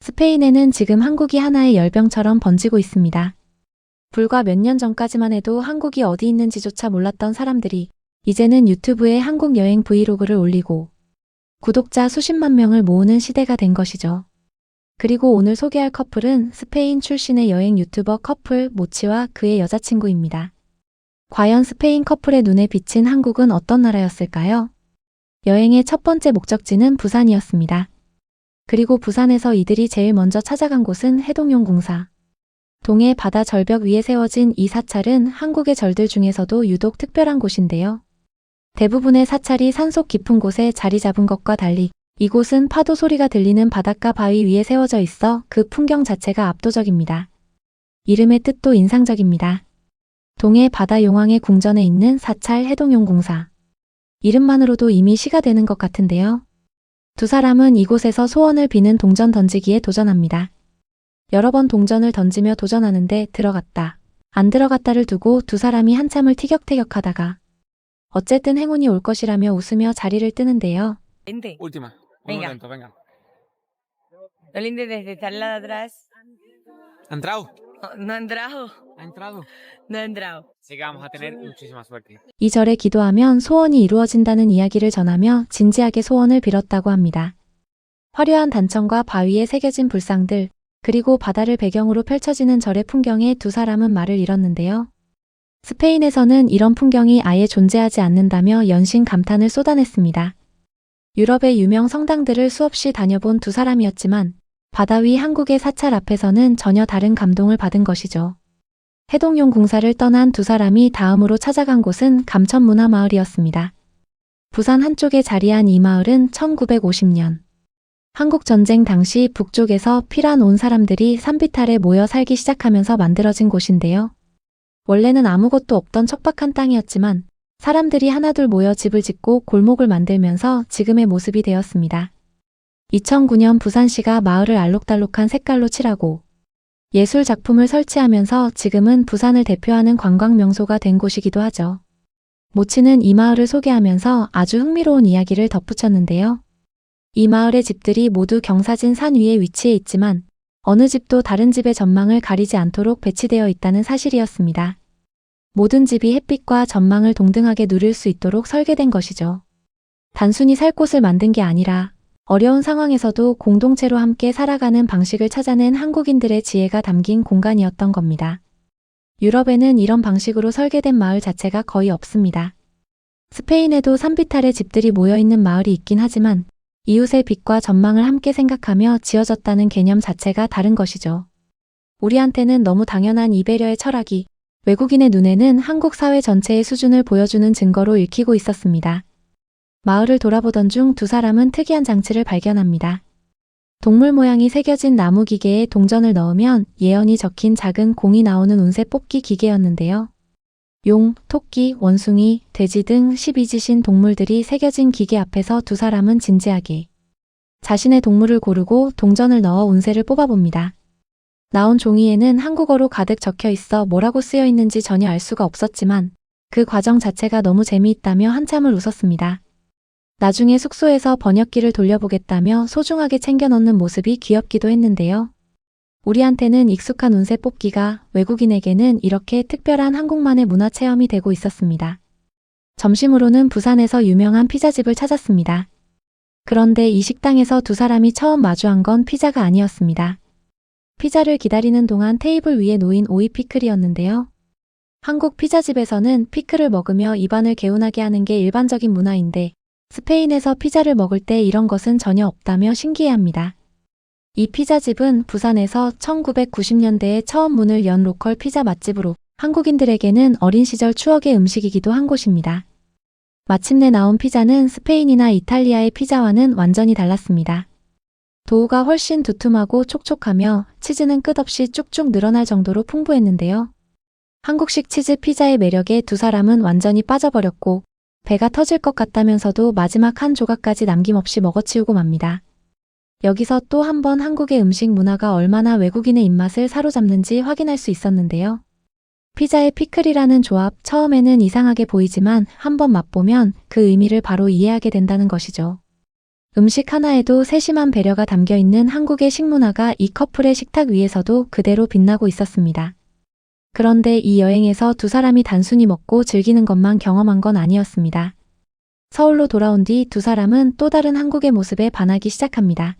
스페인에는 지금 한국이 하나의 열병처럼 번지고 있습니다. 불과 몇 년 전까지만 해도 한국이 어디 있는지조차 몰랐던 사람들이 이제는 유튜브에 한국 여행 브이로그를 올리고 구독자 수십만 명을 모으는 시대가 된 것이죠. 그리고 오늘 소개할 커플은 스페인 출신의 여행 유튜버 커플 모치와 그의 여자친구입니다. 과연 스페인 커플의 눈에 비친 한국은 어떤 나라였을까요? 여행의 첫 번째 목적지는 부산이었습니다. 그리고 부산에서 이들이 제일 먼저 찾아간 곳은 해동용궁사. 동해 바다 절벽 위에 세워진 이 사찰은 한국의 절들 중에서도 유독 특별한 곳인데요. 대부분의 사찰이 산속 깊은 곳에 자리 잡은 것과 달리 이곳은 파도 소리가 들리는 바닷가 바위 위에 세워져 있어 그 풍경 자체가 압도적입니다. 이름의 뜻도 인상적입니다. 동해 바다 용왕의 궁전에 있는 사찰 해동용궁사. 이름만으로도 이미 시가 되는 것 같은데요. 두 사람은 이곳에서 소원을 비는 동전 던지기에 도전합니다. 여러 번 동전을 던지며 도전하는데 들어갔다, 안 들어갔다를 두고 두 사람이 한참을 티격태격하다가 어쨌든 행운이 올 것이라며 웃으며 자리를 뜨는데요. Última. Un Venga. momento, venga. Lo lindo es desde estar la de atrás. ¿Ha entrado? No ha entrado. ¿Ha entrado? No ha entrado. Sí que vamos a tener muchísima suerte. 이 절에 기도하면 소원이 이루어진다는 이야기를 전하며 진지하게 소원을 빌었다고 합니다. 화려한 단청과 바위에 새겨진 불상들, 그리고 바다를 배경으로 펼쳐지는 절의 풍경에 두 사람은 말을 잃었는데요. 스페인에서는 이런 풍경이 아예 존재하지 않는다며 연신 감탄을 쏟아냈습니다. 유럽의 유명 성당들을 수없이 다녀본 두 사람이었지만 바다 위 한국의 사찰 앞에서는 전혀 다른 감동을 받은 것이죠. 해동용 궁사를 떠난 두 사람이 다음으로 찾아간 곳은 감천문화마을이었습니다. 부산 한쪽에 자리한 이 마을은 1950년 한국전쟁 당시 북쪽에서 피란 온 사람들이 산비탈에 모여 살기 시작하면서 만들어진 곳인데요. 원래는 아무것도 없던 척박한 땅이었지만 사람들이 하나둘 모여 집을 짓고 골목을 만들면서 지금의 모습이 되었습니다. 2009년 부산시가 마을을 알록달록한 색깔로 칠하고 예술 작품을 설치하면서 지금은 부산을 대표하는 관광 명소가 된 곳이기도 하죠. 모치는 이 마을을 소개하면서 아주 흥미로운 이야기를 덧붙였는데요. 이 마을의 집들이 모두 경사진 산 위에 위치해 있지만 어느 집도 다른 집의 전망을 가리지 않도록 배치되어 있다는 사실이었습니다. 모든 집이 햇빛과 전망을 동등하게 누릴 수 있도록 설계된 것이죠. 단순히 살 곳을 만든 게 아니라 어려운 상황에서도 공동체로 함께 살아가는 방식을 찾아낸 한국인들의 지혜가 담긴 공간이었던 겁니다. 유럽에는 이런 방식으로 설계된 마을 자체가 거의 없습니다. 스페인에도 산비탈의 집들이 모여있는 마을이 있긴 하지만 이웃의 빛과 전망을 함께 생각하며 지어졌다는 개념 자체가 다른 것이죠. 우리한테는 너무 당연한 이 배려의 철학이 외국인의 눈에는 한국 사회 전체의 수준을 보여주는 증거로 읽히고 있었습니다. 마을을 돌아보던 중 두 사람은 특이한 장치를 발견합니다. 동물 모양이 새겨진 나무 기계에 동전을 넣으면 예언이 적힌 작은 공이 나오는 운세 뽑기 기계였는데요. 용, 토끼, 원숭이, 돼지 등 12지신 동물들이 새겨진 기계 앞에서 두 사람은 진지하게 자신의 동물을 고르고 동전을 넣어 운세를 뽑아봅니다. 나온 종이에는 한국어로 가득 적혀 있어 뭐라고 쓰여 있는지 전혀 알 수가 없었지만 그 과정 자체가 너무 재미있다며 한참을 웃었습니다. 나중에 숙소에서 번역기를 돌려보겠다며 소중하게 챙겨 넣는 모습이 귀엽기도 했는데요. 우리한테는 익숙한 운세 뽑기가 외국인에게는 이렇게 특별한 한국만의 문화 체험이 되고 있었습니다. 점심으로는 부산에서 유명한 피자집을 찾았습니다. 그런데 이 식당에서 두 사람이 처음 마주한 건 피자가 아니었습니다. 피자를 기다리는 동안 테이블 위에 놓인 오이 피클이었는데요. 한국 피자집에서는 피클을 먹으며 입안을 개운하게 하는 게 일반적인 문화인데 스페인에서 피자를 먹을 때 이런 것은 전혀 없다며 신기해합니다. 이 피자집은 부산에서 1990년대에 처음 문을 연 로컬 피자 맛집으로 한국인들에게는 어린 시절 추억의 음식이기도 한 곳입니다. 마침내 나온 피자는 스페인이나 이탈리아의 피자와는 완전히 달랐습니다. 도우가 훨씬 두툼하고 촉촉하며 치즈는 끝없이 쭉쭉 늘어날 정도로 풍부했는데요. 한국식 치즈 피자의 매력에 두 사람은 완전히 빠져버렸고 배가 터질 것 같다면서도 마지막 한 조각까지 남김없이 먹어치우고 맙니다. 여기서 또 한 번 한국의 음식 문화가 얼마나 외국인의 입맛을 사로잡는지 확인할 수 있었는데요. 피자에 피클이라는 조합, 처음에는 이상하게 보이지만 한번 맛보면 그 의미를 바로 이해하게 된다는 것이죠. 음식 하나에도 세심한 배려가 담겨 있는 한국의 식문화가 이 커플의 식탁 위에서도 그대로 빛나고 있었습니다. 그런데 이 여행에서 두 사람이 단순히 먹고 즐기는 것만 경험한 건 아니었습니다. 서울로 돌아온 뒤 두 사람은 또 다른 한국의 모습에 반하기 시작합니다.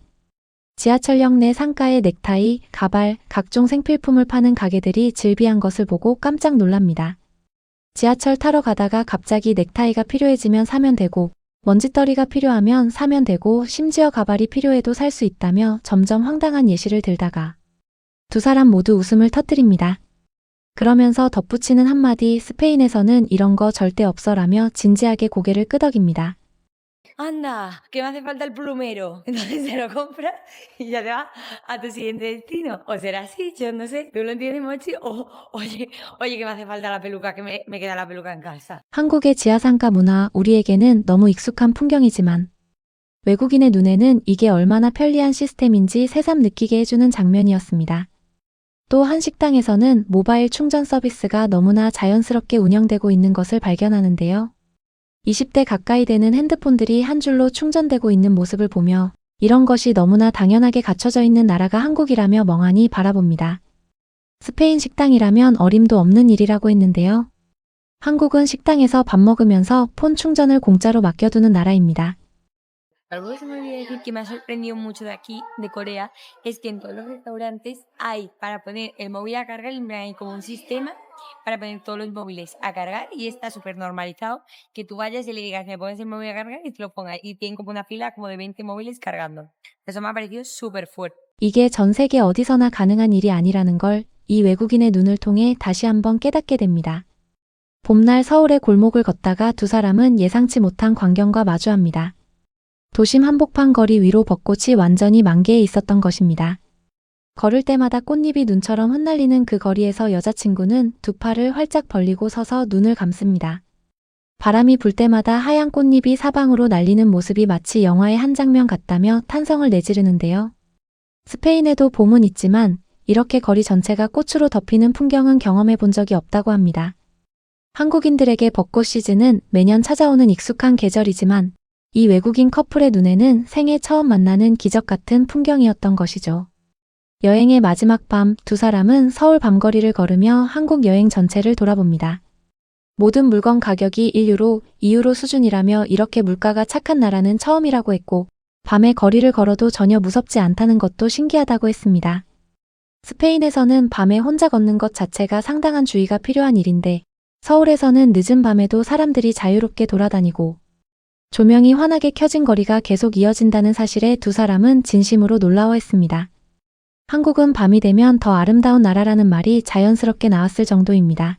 지하철역 내 상가의 넥타이, 가발, 각종 생필품을 파는 가게들이 즐비한 것을 보고 깜짝 놀랍니다. 지하철 타러 가다가 갑자기 넥타이가 필요해지면 사면 되고, 먼지떨이가 필요하면 사면 되고, 심지어 가발이 필요해도 살 수 있다며 점점 황당한 예시를 들다가 두 사람 모두 웃음을 터뜨립니다. 그러면서 덧붙이는 한마디 스페인에서는 이런 거 절대 없어라며 진지하게 고개를 끄덕입니다. Anda, que me hace falta el plumero. Entonces se lo compras y ya te vas a tu siguiente destino. O será así, yo no sé. ¿Tú lo entiendes, Mochi? O, oye, que me hace falta la peluca, que me queda la peluca en casa. 한국의 지하상가 문화, 우리에게는 너무 익숙한 풍경이지만 외국인의 눈에는 이게 얼마나 편리한 시스템인지 새삼 느끼게 해주는 장면이었습니다. 또 한 식당에서는 모바일 충전 서비스가 너무나 자연스럽게 운영되고 있는 것을 발견하는데요. 20대 가까이 되는 핸드폰들이 한 줄로 충전되고 있는 모습을 보며 이런 것이 너무나 당연하게 갖춰져 있는 나라가 한국이라며 멍하니 바라봅니다. 스페인 식당이라면 어림도 없는 일이라고 했는데요. 한국은 식당에서 밥 먹으면서 폰 충전을 공짜로 맡겨두는 나라입니다. Algo que se me olvidó decir que me ha sorprendido mucho de aquí, de Corea, es que en todos los restaurantes hay para poner el móvil a cargar, hay como un sistema para poner todos los móviles a cargar y está súper normalizado que tú vayas y le digas, me pones el móvil a cargar y te lo pongas. Y tienen como una fila como de 20 móviles cargando. Eso me ha parecido súper fuerte. 이게 전 세계 어디서나 가능한 일이 아니라는 걸 이 외국인의 눈을 통해 다시 한번 깨닫게 됩니다. 봄날 서울의 골목을 걷다가 두 사람은 예상치 못한 광경과 마주합니다. 도심 한복판 거리 위로 벚꽃이 완전히 만개해 있었던 것입니다. 걸을 때마다 꽃잎이 눈처럼 흩날리는 그 거리에서 여자친구는 두 팔을 활짝 벌리고 서서 눈을 감습니다. 바람이 불 때마다 하얀 꽃잎이 사방으로 날리는 모습이 마치 영화의 한 장면 같다며 탄성을 내지르는데요. 스페인에도 봄은 있지만 이렇게 거리 전체가 꽃으로 덮이는 풍경은 경험해 본 적이 없다고 합니다. 한국인들에게 벚꽃 시즌은 매년 찾아오는 익숙한 계절이지만 이 외국인 커플의 눈에는 생애 처음 만나는 기적 같은 풍경이었던 것이죠. 여행의 마지막 밤, 두 사람은 서울 밤거리를 걸으며 한국 여행 전체를 돌아봅니다. 모든 물건 가격이 1유로, 2유로 수준이라며 이렇게 물가가 착한 나라는 처음이라고 했고, 밤에 거리를 걸어도 전혀 무섭지 않다는 것도 신기하다고 했습니다. 스페인에서는 밤에 혼자 걷는 것 자체가 상당한 주의가 필요한 일인데, 서울에서는 늦은 밤에도 사람들이 자유롭게 돌아다니고, 조명이 환하게 켜진 거리가 계속 이어진다는 사실에 두 사람은 진심으로 놀라워했습니다. 한국은 밤이 되면 더 아름다운 나라라는 말이 자연스럽게 나왔을 정도입니다.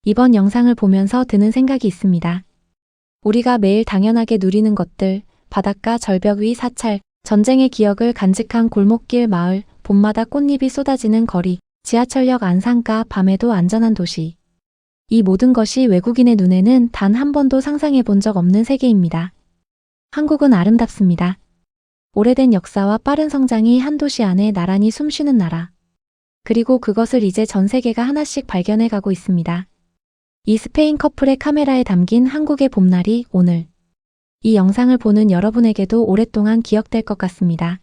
이번 영상을 보면서 드는 생각이 있습니다. 우리가 매일 당연하게 누리는 것들, 바닷가, 절벽 위 사찰, 전쟁의 기억을 간직한 골목길 마을, 봄마다 꽃잎이 쏟아지는 거리, 지하철역 안 상가, 밤에도 안전한 도시. 이 모든 것이 외국인의 눈에는 단 한 번도 상상해 본 적 없는 세계입니다. 한국은 아름답습니다. 오래된 역사와 빠른 성장이 한 도시 안에 나란히 숨쉬는 나라. 그리고 그것을 이제 전 세계가 하나씩 발견해 가고 있습니다. 이 스페인 커플의 카메라에 담긴 한국의 봄날이 오늘 이 영상을 보는 여러분에게도 오랫동안 기억될 것 같습니다.